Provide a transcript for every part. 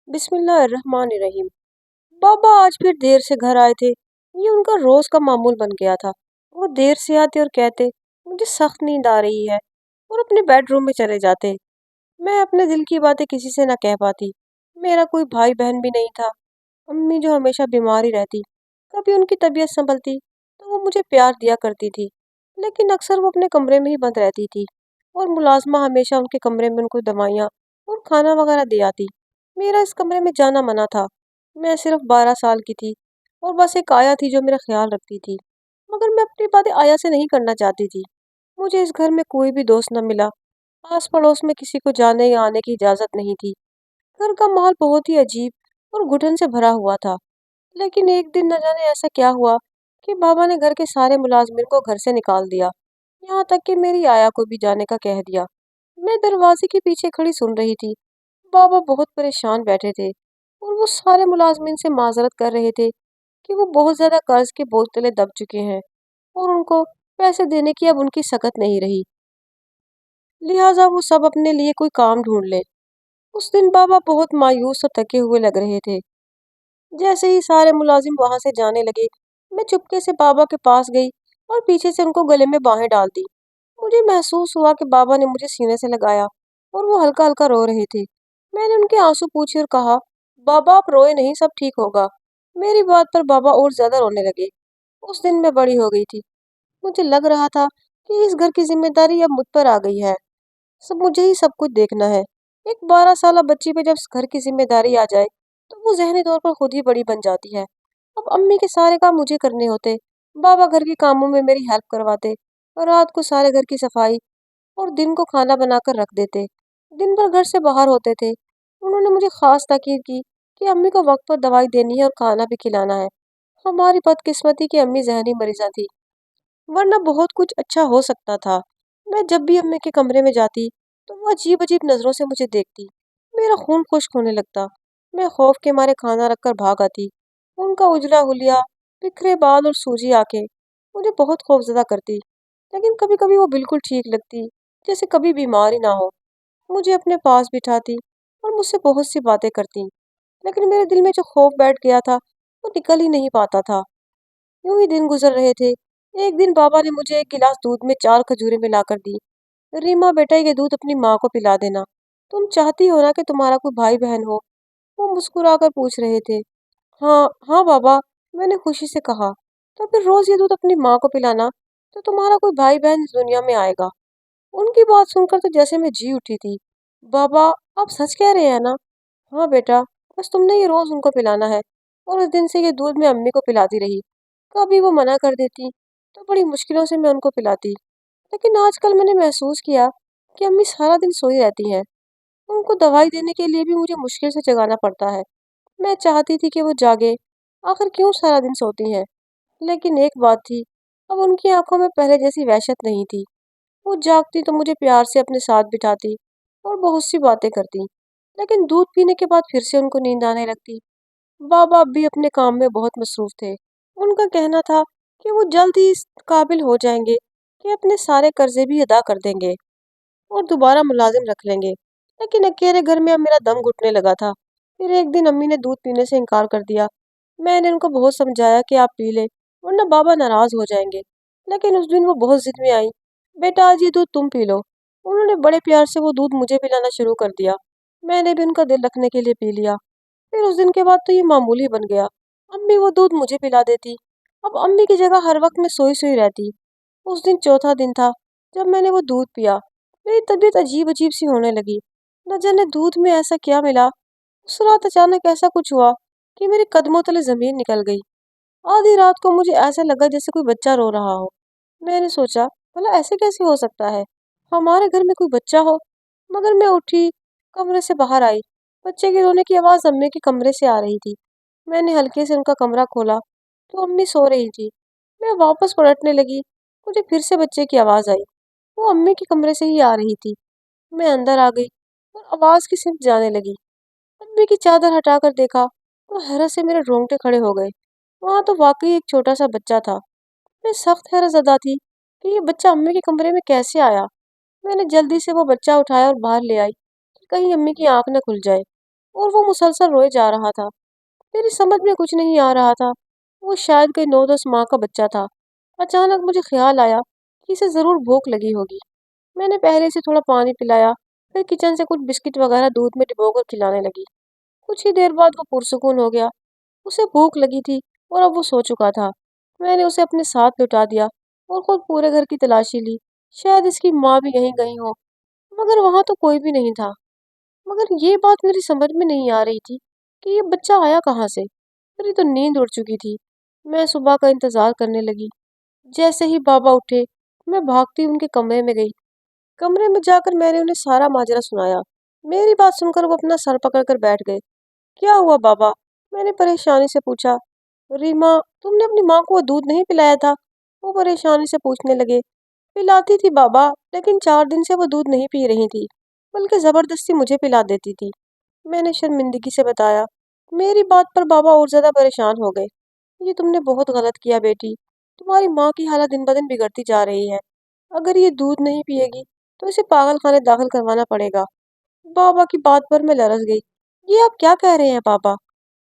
बिस्मिल्लाह बिस्मिल्लाहिर्रहमान रहीम। बाबा आज फिर देर से घर आए थे। ये उनका रोज का मामूल बन गया था। वो देर से आते और कहते मुझे सख्त नींद आ रही है और अपने बेडरूम में चले जाते। मैं अपने दिल की बातें किसी से ना कह पाती। मेरा कोई भाई बहन भी नहीं था। अम्मी जो हमेशा बीमार ही रहती, कभी उनकी तबीयत संभलती तो वो मुझे प्यार दिया करती थी, लेकिन अक्सर वो अपने कमरे में ही बंद रहती थी और मुलाजमा हमेशा उनके कमरे में उनको दवाइयाँ और खाना वगैरह दे आती। मेरा इस कमरे में जाना मना था। मैं सिर्फ 12 साल की थी और बस एक आया थी जो मेरा ख्याल रखती थी, मगर मैं अपनी बातें आया से नहीं करना चाहती थी। मुझे इस घर में कोई भी दोस्त न मिला। आस पड़ोस में किसी को जाने या आने की इजाजत नहीं थी। घर का माहौल बहुत ही अजीब और घुटन से भरा हुआ था। लेकिन एक दिन न जाने ऐसा क्या हुआ कि बाबा ने घर के सारे मुलाजमिन को घर से निकाल दिया, यहाँ तक कि मेरी आया को भी जाने का कह दिया। मैं दरवाजे के पीछे खड़ी सुन रही थी। बाबा बहुत परेशान बैठे थे और वो सारे मुलाजमिन से माजरत कर रहे थे कि वो बहुत ज्यादा कर्ज के बोझ तले दब चुके हैं और उनको पैसे देने की अब उनकी सकत नहीं रही, लिहाजा वो सब अपने लिए कोई काम ढूंढ ले। उस दिन बाबा बहुत मायूस और थके हुए लग रहे थे। जैसे ही सारे मुलाजिम वहां से जाने लगे, मैं चुपके से बाबा के पास गई और पीछे से उनको गले में बाहें डाल दी। मुझे महसूस हुआ कि बाबा ने मुझे सीने से लगाया और वो हल्का हल्का रो रहे थे। मैंने उनके आंसू पूछे और कहा, बाबा आप रोए नहीं, सब ठीक होगा। मेरी बात पर बाबा और ज्यादा रोने लगे। उस दिन मैं बड़ी हो गई थी। मुझे लग रहा था कि इस घर की जिम्मेदारी अब मुझ पर आ गई है। सब मुझे ही सब कुछ देखना है। एक 12 साल बच्ची पे जब इस घर की जिम्मेदारी आ जाए तो वो जहनी तौर पर खुद ही बड़ी बन जाती है। अब अम्मी के सारे काम मुझे करने होते। बाबा घर के कामों में मेरी हेल्प करवाते और रात को सारे घर की सफाई और दिन को खाना बनाकर रख देते। दिन भर घर से बाहर होते थे। उन्होंने मुझे खास ताकीद की कि अम्मी को वक्त पर दवाई देनी है और खाना भी खिलाना है। हमारी बदकिस्मती की अम्मी जहनी मरीजा थी, वरना बहुत कुछ अच्छा हो सकता था। मैं जब भी अम्मी के कमरे में जाती तो वो अजीब अजीब नजरों से मुझे देखती। मेरा खून खुश्क होने लगता। मैं खौफ के मारे खाना रखकर भाग आती। उनका उजला हुलिया, बिखरे बाल और सूजी आंखें मुझे बहुत खौफजदा करती। लेकिन कभी कभी वो बिल्कुल ठीक लगती, जैसे कभी बीमार ही ना हो। मुझे अपने पास बिठाती और मुझसे बहुत सी बातें करती। लेकिन मेरे दिल में जो खौफ बैठ गया था वो निकल ही नहीं पाता था। यूं ही दिन गुजर रहे थे। एक दिन बाबा ने मुझे एक गिलास दूध में 4 खजूरें मिलाकर दी। रीमा बेटा, ये दूध अपनी माँ को पिला देना। तुम चाहती हो ना कि तुम्हारा कोई भाई बहन हो? वो मुस्कुराकर पूछ रहे थे। हाँ हाँ बाबा, मैंने खुशी से कहा। तो फिर रोज ये दूध अपनी माँ को पिलाना, तो तुम्हारा कोई भाई बहन इस दुनिया में आएगा। उनकी बात सुनकर तो जैसे मैं जी उठी थी। बाबा, आप सच कह रहे हैं ना? हाँ बेटा, बस तुमने ये रोज उनको पिलाना है। और उस दिन से ये दूध मैं अम्मी को पिलाती रही। कभी वो मना कर देती तो बड़ी मुश्किलों से मैं उनको पिलाती। लेकिन आजकल मैंने महसूस किया कि अम्मी सारा दिन सोई रहती हैं। उनको दवाई देने के लिए भी मुझे मुश्किल से जगाना पड़ता है। मैं चाहती थी कि वो जागे, आखिर क्यों सारा दिन सोती हैं। लेकिन एक बात थी, अब उनकी आंखों में पहले जैसी वहशत नहीं थी। वो जागती तो मुझे प्यार से अपने साथ बिठाती और बहुत सी बातें करती। लेकिन दूध पीने के बाद फिर से उनको नींद आने लगती। बाबा अब भी अपने काम में बहुत मसरूफ थे। उनका कहना था कि वो जल्द ही इस काबिल हो जाएंगे कि अपने सारे कर्जे भी अदा कर देंगे और दोबारा मुलाजिम रख लेंगे। लेकिन अकेले घर में अब मेरा दम घुटने लगा था। फिर एक दिन अम्मी ने दूध पीने से इनकार कर दिया। मैंने उनको बहुत समझाया कि आप पी ले, वरना बाबा नाराज हो जाएंगे। लेकिन उस दिन वो बहुत जिद में आई। बेटा, आज ये दूध तुम पी लो। उन्होंने बड़े प्यार से वो दूध मुझे पिलाना शुरू कर दिया। मैंने भी उनका दिल रखने के लिए पी लिया। फिर उस दिन के बाद तो ये मामूली बन गया। अम्मी वो दूध मुझे पिला देती। अब अम्मी की जगह हर वक्त मैं सोई सोई रहती। उस दिन चौथा दिन था जब मैंने वो दूध पिया। मेरी तबीयत अजीब अजीब सी होने लगी। न जाने दूध में ऐसा क्या मिला। उस रात अचानक ऐसा कुछ हुआ कि मेरे कदमों तले जमीन निकल गई। आधी रात को मुझे ऐसा लगा जैसे कोई बच्चा रो रहा हो। मैंने सोचा, भला ऐसे कैसे हो सकता है, हमारे घर में कोई बच्चा हो। मगर मैं उठी, कमरे से बाहर आई। बच्चे के रोने की आवाज़ अम्मी के कमरे से आ रही थी। मैंने हल्के से उनका कमरा खोला तो अम्मी सो रही थी। मैं वापस पलटने लगी, मुझे फिर से बच्चे की आवाज़ आई। वो अम्मी के कमरे से ही आ रही थी। मैं अंदर आ गई और आवाज़ की सिमत जाने लगी। अम्मी की चादर हटाकर देखा तो हैरत से मेरे रोंगटे खड़े हो गए। वहां तो वाकई एक छोटा सा बच्चा था। मैं सख्त हैरतजदा थी कि ये बच्चा अम्मी के कमरे में कैसे आया। मैंने जल्दी से वो बच्चा उठाया और बाहर ले आई कि कहीं अम्मी की आंख न खुल जाए। और वो मुसलसल रोए जा रहा था। मेरी समझ में कुछ नहीं आ रहा था। वो शायद कोई 9-10 माह का बच्चा था। अचानक मुझे ख्याल आया कि इसे जरूर भूख लगी होगी। मैंने पहले से थोड़ा पानी पिलाया, फिर किचन से कुछ बिस्किट वगैरह दूध में डिबोकर खिलाने लगी। कुछ ही देर बाद वो पुरसुकून हो गया। उसे भूख लगी थी और अब वो सो चुका था। मैंने उसे अपने साथ लौटा दिया और खुद पूरे घर की तलाशी ली। शायद इसकी माँ भी यहीं गई हो, मगर वहां तो कोई भी नहीं था। मगर ये बात मेरी समझ में नहीं आ रही थी कि ये बच्चा आया कहाँ से। मेरी तो नींद उड़ चुकी थी। मैं सुबह का इंतजार करने लगी। जैसे ही बाबा उठे, मैं भागती उनके कमरे में गई। कमरे में जाकर मैंने उन्हें सारा माजरा सुनाया। मेरी बात सुनकर वो अपना सर पकड़कर बैठ गए। क्या हुआ बाबा? मैंने परेशानी से पूछा। रीमा, तुमने अपनी माँ को वो दूध नहीं पिलाया था? वो परेशानी से पूछने लगे। पिलाती थी बाबा, लेकिन 4 दिन से वो दूध नहीं पी रही थी, बल्कि जबरदस्ती मुझे पिला देती थी। मैंने शर्मिंदगी से बताया। मेरी बात पर बाबा और ज्यादा परेशान हो गए। ये तुमने बहुत गलत किया बेटी। तुम्हारी माँ की हालत दिन ब दिन बिगड़ती जा रही है। अगर ये दूध नहीं पिएगी तो इसे पागल खाने दाखिल करवाना पड़ेगा। बाबा की बात पर मैं लरस गई। ये आप क्या कह रहे हैं पापा?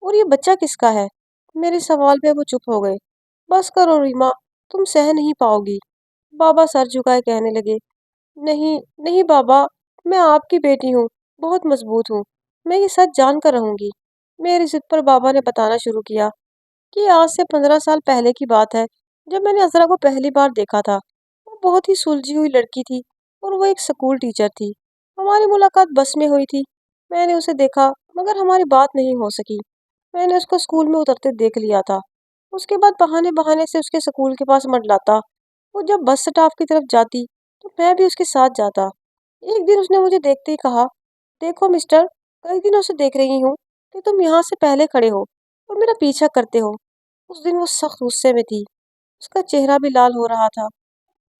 और ये बच्चा किसका है? मेरे सवाल पे वो चुप हो गए। बस करो रीमा, तुम सह नहीं पाओगी। बाबा सर झुकाए कहने लगे। नहीं नहीं बाबा, मैं आपकी बेटी हूँ, बहुत मजबूत हूँ। मैं ये सच जान कर रहूंगी। मेरी जिद पर बाबा ने बताना शुरू किया कि आज से 15 साल पहले की बात है, जब मैंने अजरा को पहली बार देखा था। वो बहुत ही सुलझी हुई लड़की थी और वो एक स्कूल टीचर थी। हमारी मुलाकात बस में हुई थी। मैंने उसे देखा, मगर हमारी बात नहीं हो सकी। मैंने उसको स्कूल में उतरते देख लिया था। उसके बाद बहाने बहाने से उसके स्कूल के पास मंडलाता। वो जब बस स्टॉप की तरफ जाती तो मैं भी उसके साथ जाता। एक दिन उसने मुझे देखते ही कहा, देखो मिस्टर, कई दिनों से देख रही हूँ कि तुम यहाँ से पहले खड़े हो और मेरा पीछा करते हो। उस दिन वो सख्त गुस्से में थी। उसका चेहरा भी लाल हो रहा था।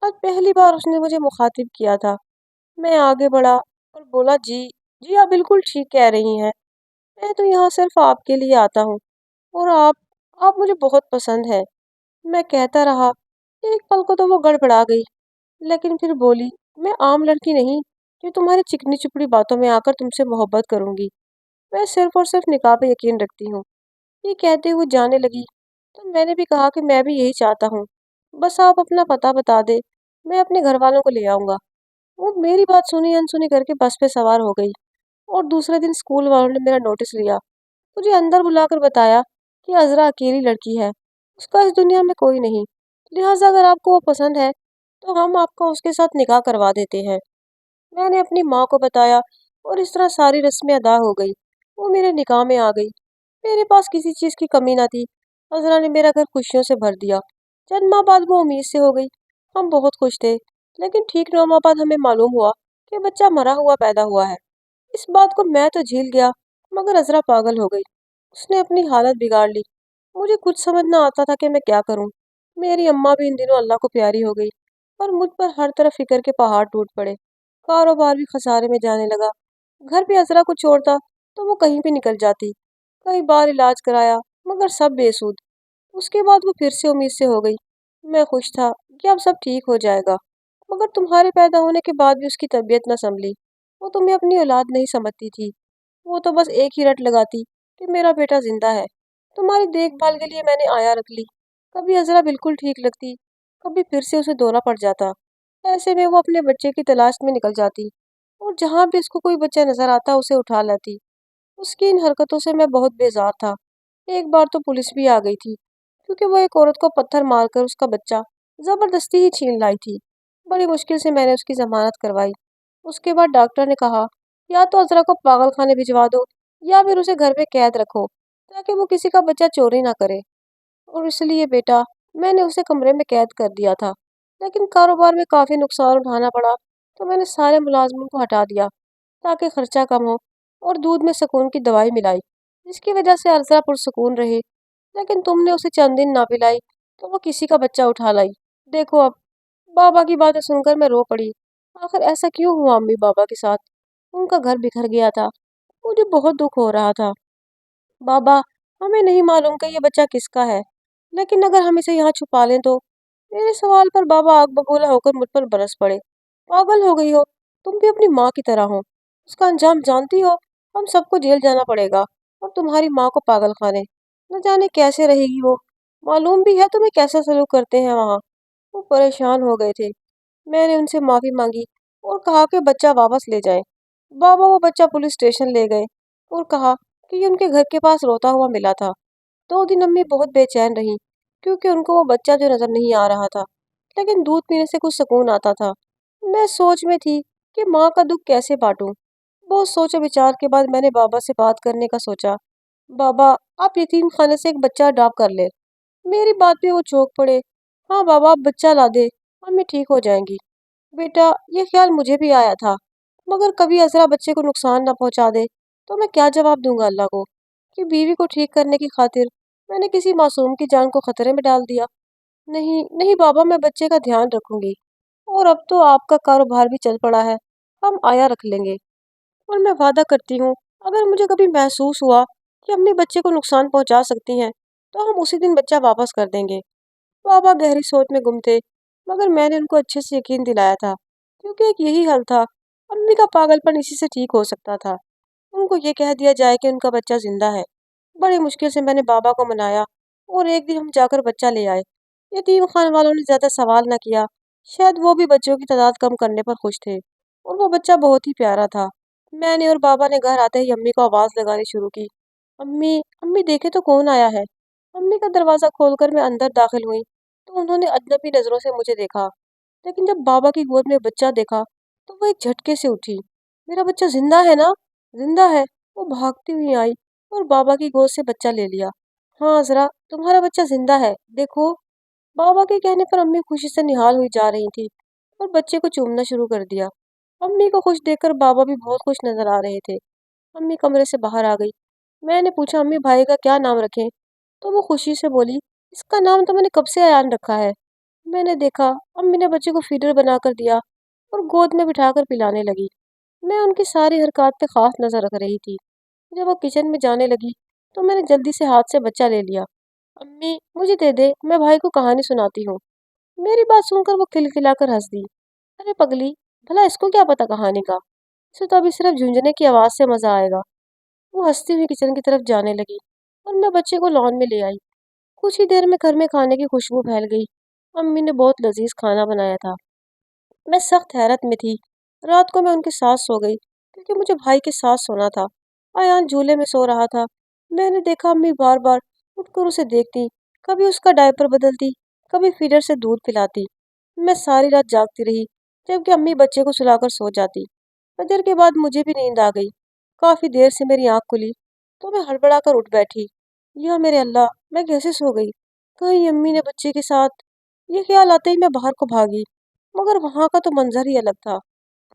आज पहली बार उसने मुझे मुखातिब किया था। मैं आगे बढ़ा और बोला, जी जी आप बिल्कुल ठीक कह रही हैं। मैं तो यहाँ सिर्फ आपके लिए आता हूँ और आप मुझे बहुत पसंद है। मैं कहता रहा। एक पल को तो वो गड़बड़ा गई, लेकिन फिर बोली, मैं आम लड़की नहीं जो तुम्हारी चिकनी चुपड़ी बातों में आकर तुमसे मोहब्बत करूंगी। मैं सिर्फ और सिर्फ निकाह पे यकीन रखती हूँ। ये कहते हुए जाने लगी तो मैंने भी कहा कि मैं भी यही चाहता हूँ। बस आप अपना पता बता दे, मैं अपने घर वालों को ले आऊंगा। वो मेरी बात सुनी अनसुनी करके बस पे सवार हो गई और दूसरे दिन स्कूल वालों ने मेरा नोटिस लिया। मुझे अंदर बुलाकर बताया कि अजरा अकेली लड़की है, उसका इस दुनिया में कोई नहीं। लिहाजा अगर आपको वो पसंद है तो हम आपका उसके साथ निकाह करवा देते हैं। मैंने अपनी माँ को बताया और इस तरह सारी रस्में अदा हो गई। वो मेरे निकाह में आ गई। मेरे पास किसी चीज़ की कमी ना थी। अजरा ने मेरा घर खुशियों से भर दिया। चंद माह बाद वो उम्मीद से हो गई। हम बहुत खुश थे, लेकिन ठीक 9 माह बाद हमें मालूम हुआ कि बच्चा मरा हुआ पैदा हुआ है। इस बात को मैं तो झेल गया, मगर अजरा पागल हो गई। उसने अपनी हालत बिगाड़ ली। मुझे कुछ समझ ना आता था कि मैं क्या करूं। मेरी अम्मा भी इन दिनों अल्लाह को प्यारी हो गई, पर मुझ पर हर तरफ फिक्र के पहाड़ टूट पड़े। कारोबार भी खसारे में जाने लगा। घर पे अजरा को छोड़ता तो वो कहीं भी निकल जाती। कई बार इलाज कराया, मगर सब बेसुध। उसके बाद वो फिर से उम्मीद से हो गई। मैं खुश था कि अब सब ठीक हो जाएगा, मगर तुम्हारे पैदा होने के बाद भी उसकी तबीयत न संभली। वो तुम्हें अपनी औलाद नहीं समझती थी। वो तो बस एक ही रट लगाती कि मेरा बेटा जिंदा है। तुम्हारी देखभाल के लिए मैंने आया रख ली। कभी अजरा बिल्कुल ठीक लगती, कभी फिर से उसे दौरा पड़ जाता। ऐसे में वो अपने बच्चे की तलाश में निकल जाती और जहां भी उसको कोई बच्चा नजर आता उसे उठा लाती। उसकी इन हरकतों से मैं बहुत बेजार था। एक बार तो पुलिस भी आ गई थी, क्योंकि वो एक औरत को पत्थर मारकर उसका बच्चा जबरदस्ती ही छीन लाई थी। बड़ी मुश्किल से मैंने उसकी जमानत करवाई। उसके बाद डॉक्टर ने कहा, या तो अजरा को पागल खाने भिजवा दो या फिर उसे घर में कैद रखो, ताकि वो किसी का बच्चा चोरी ना करे। और इसलिए बेटा, मैंने उसे कमरे में कैद कर दिया था। लेकिन कारोबार में काफी नुकसान उठाना पड़ा, तो मैंने सारे मुलाजमों को हटा दिया ताकि खर्चा कम हो, और दूध में सुकून की दवाई मिलाई, जिसकी वजह से अरसा पुरसुकून रहे। लेकिन तुमने उसे चंद दिन ना पिलाई तो वो किसी का बच्चा उठा लाई। देखो अब। बाबा की बातें सुनकर मैं रो पड़ी। आखिर ऐसा क्यों हुआ अम्मी बाबा के साथ? उनका घर बिखर गया था। मुझे बहुत दुख हो रहा था। बाबा, हमें नहीं मालूम कि ये बच्चा किसका है, लेकिन अगर हम इसे यहाँ छुपा लें तो। मेरे सवाल पर बाबा आग बबूला होकर मुझ पर बरस पड़े। पागल हो गई हो? तुम भी अपनी माँ की तरह हो। उसका अंजाम जानती हो? हम सबको जेल जाना पड़ेगा और तुम्हारी माँ को पागल खाने। न जाने कैसे रहेगी वो। मालूम भी है तुम्हें कैसा सलूक करते हैं वहाँ। वो परेशान हो गए थे। मैंने उनसे माफी मांगी और कहा कि बच्चा वापस ले जाएं। बाबा वो बच्चा पुलिस स्टेशन ले गए और कहा कि ये उनके घर के पास रोता हुआ मिला था। 2 दिन अम्मी बहुत बेचैन रहीं क्योंकि उनको वो बच्चा जो नजर नहीं आ रहा था, लेकिन दूध पीने से कुछ सुकून आता था। मैं सोच में थी कि माँ का दुख कैसे बांटूं। बहुत सोच विचार के बाद मैंने बाबा से बात करने का सोचा। बाबा, आप यतीम खाने से एक बच्चा अडॉप्ट कर ले। मेरी बात पे वो चौंक पड़े। हाँ बाबा, आप बच्चा ला दे, अम्मी ठीक हो जाएंगी। बेटा, ये ख्याल मुझे भी आया था, मगर कभी अजरा बच्चे को नुकसान न पहुंचा दे तो मैं क्या जवाब दूंगा अल्लाह को कि बीवी को ठीक करने की खातिर मैंने किसी मासूम की जान को खतरे में डाल दिया। नहीं नहीं बाबा, मैं बच्चे का ध्यान रखूंगी। और अब तो आपका कारोबार भी चल पड़ा है, हम आया रख लेंगे। और मैं वादा करती हूँ, अगर मुझे कभी महसूस हुआ कि अम्मी बच्चे को नुकसान पहुंचा सकती हैं तो हम उसी दिन बच्चा वापस कर देंगे। बाबा गहरी सोच में गुम थे, मगर मैंने उनको अच्छे से यकीन दिलाया था, क्योंकि एक यही हल था। अम्मी का पागलपन इसी से ठीक हो सकता था। उनको ये कह दिया जाए कि उनका बच्चा जिंदा है। बड़ी मुश्किल से मैंने बाबा को मनाया और एक दिन हम जाकर बच्चा ले आए। यतीम खान वालों ने ज्यादा सवाल न किया। शायद वो भी बच्चों की तादाद कम करने पर खुश थे। और वो बच्चा बहुत ही प्यारा था। मैंने और बाबा ने घर आते ही अम्मी को आवाज लगानी शुरू की। अम्मी, अम्मी देखे तो कौन आया है। अम्मी का दरवाजा खोलकर मैं अंदर दाखिल हुई तो उन्होंने अजनबी नजरों से मुझे देखा। लेकिन जब बाबा की गोद में बच्चा देखा तो वो एक झटके से उठी। मेरा बच्चा जिंदा है ना? जिंदा है। वो भागती हुई आई और बाबा की गोद से बच्चा ले लिया। हाँ जरा, तुम्हारा बच्चा जिंदा है, देखो। बाबा के कहने पर अम्मी खुशी से निहाल हुई जा रही थी और बच्चे को चूमना शुरू कर दिया। अम्मी को खुश देखकर बाबा भी बहुत खुश नजर आ रहे थे। अम्मी कमरे से बाहर आ गई। मैंने पूछा, अम्मी भाई का क्या नाम रखें? तो वो खुशी से बोली, इसका नाम तो मैंने कब से अयान रखा है। मैंने देखा, अम्मी ने बच्चे को फीडर बनाकर दिया और गोद में बिठाकर पिलाने लगी। मैं उनकी सारी हरकत पे खास नजर रख रही थी। जब वो किचन में जाने लगी तो मैंने जल्दी से हाथ से बच्चा ले लिया। अम्मी मुझे दे दे, मैं भाई को कहानी सुनाती हूँ। मेरी बात सुनकर वो खिलखिलाकर हंस दी। अरे पगली, भला इसको क्या पता कहानी का। इसे तो अभी सिर्फ झुंझुने की आवाज से मजा आएगा। वो हंसती हुई किचन की तरफ जाने लगी और मैं बच्चे को लॉन में ले आई। कुछ ही देर में घर में खाने की खुशबू फैल गई। अम्मी ने बहुत लजीज खाना बनाया था। मैं सख्त हैरत में थी। रात को मैं उनके साथ सो गई क्योंकि मुझे भाई के साथ सोना था। अयान झूले में सो रहा था। मैंने देखा अम्मी बार बार उठकर उसे देखती, कभी उसका डायपर बदलती, कभी फीडर से दूध पिलाती। मैं सारी रात जागती रही, जबकि अम्मी बच्चे को सुलाकर सो जाती। फजर के बाद मुझे भी नींद आ गई। काफी देर से मेरी आंख खुली तो मैं हड़बड़ाकर उठ बैठी। या मेरे अल्लाह, मैं कैसे सो गई? कहीं अम्मी ने बच्चे के साथ। ये ख्याल आते ही मैं बाहर को भागी, मगर वहां का तो मंजर ही अलग था।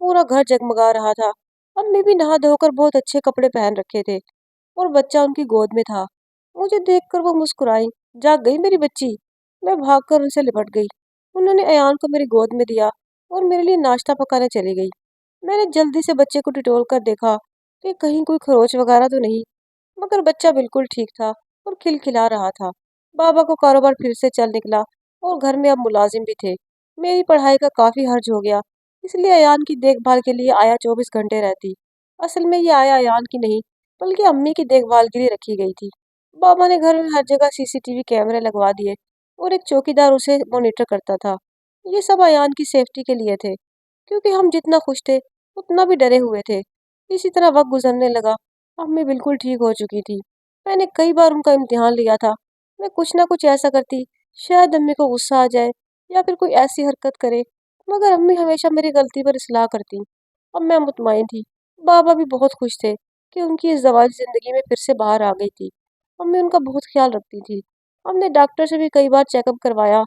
पूरा घर जगमगा रहा था। अम्मी भी नहा धोकर बहुत अच्छे कपड़े पहन रखे थे और बच्चा उनकी गोद में था। मुझे देखकर वो मुस्कुराई। जाग गई मेरी बच्ची। मैं भागकर उनसे लिपट गई। उन्होंने अयान को मेरी गोद में दिया और मेरे लिए नाश्ता पकाने चली गई। मैंने जल्दी से बच्चे को टिटोल कर देखा कि कहीं कोई खरोच वगैरह तो नहीं, मगर बच्चा बिल्कुल ठीक था और खिलखिला रहा था। बाबा को कारोबार फिर से चल निकला और घर में अब मुलाजिम भी थे। मेरी पढ़ाई का काफी हर्ज हो गया, इसलिए अयान की देखभाल के लिए आया 24 घंटे रहती। असल में ये आया अयान की नहीं, बल्कि अम्मी की देखभाल के लिए रखी गई थी। बाबा ने घर में हर जगह सीसीटीवी कैमरे लगवा दिए और एक चौकीदार उसे मॉनिटर करता था। ये सब अयान की सेफ्टी के लिए थे, क्योंकि हम जितना खुश थे उतना भी डरे हुए थे। इसी तरह वक्त गुजरने लगा। अम्मी बिल्कुल ठीक हो चुकी थी। मैंने कई बार उनका इम्तिहान लिया था। मैं कुछ ना कुछ ऐसा करती, शायद अम्मी को गुस्सा आ जाए या फिर कोई ऐसी हरकत करे, मगर अम्मी हमेशा मेरी गलती पर इस्लाह करती। अब मैं मुतमईन थी। बाबा भी बहुत खुश थे कि उनकी इस ज़वाजी ज़िंदगी में फिर से बाहर आ गई थी। अम्मी उनका बहुत ख्याल रखती थी। हमने डॉक्टर से भी कई बार चेकअप करवाया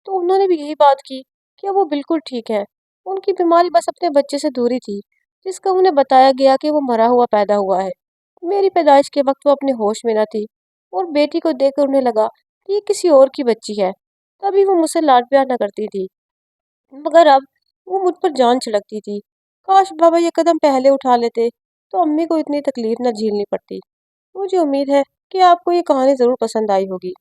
तो उन्होंने भी यही बात की कि अब वो बिल्कुल ठीक है। उनकी बीमारी बस अपने बच्चे से दूरी थी, जिसका उन्हें बताया गया कि वो मरा हुआ पैदा हुआ है। मेरी पैदाइश के वक्त वो अपने होश में न थी और बेटी को देखकर उन्हें लगा कि ये किसी और की बच्ची है। तभी वो मुझसे लाड प्यार न करती थी, मगर अब वो मुझ पर जान छिड़कती थी। काश बाबा ये कदम पहले उठा लेते तो अम्मी को इतनी तकलीफ न झेलनी पड़ती। मुझे उम्मीद है कि आपको ये कहानी ज़रूर पसंद आई होगी।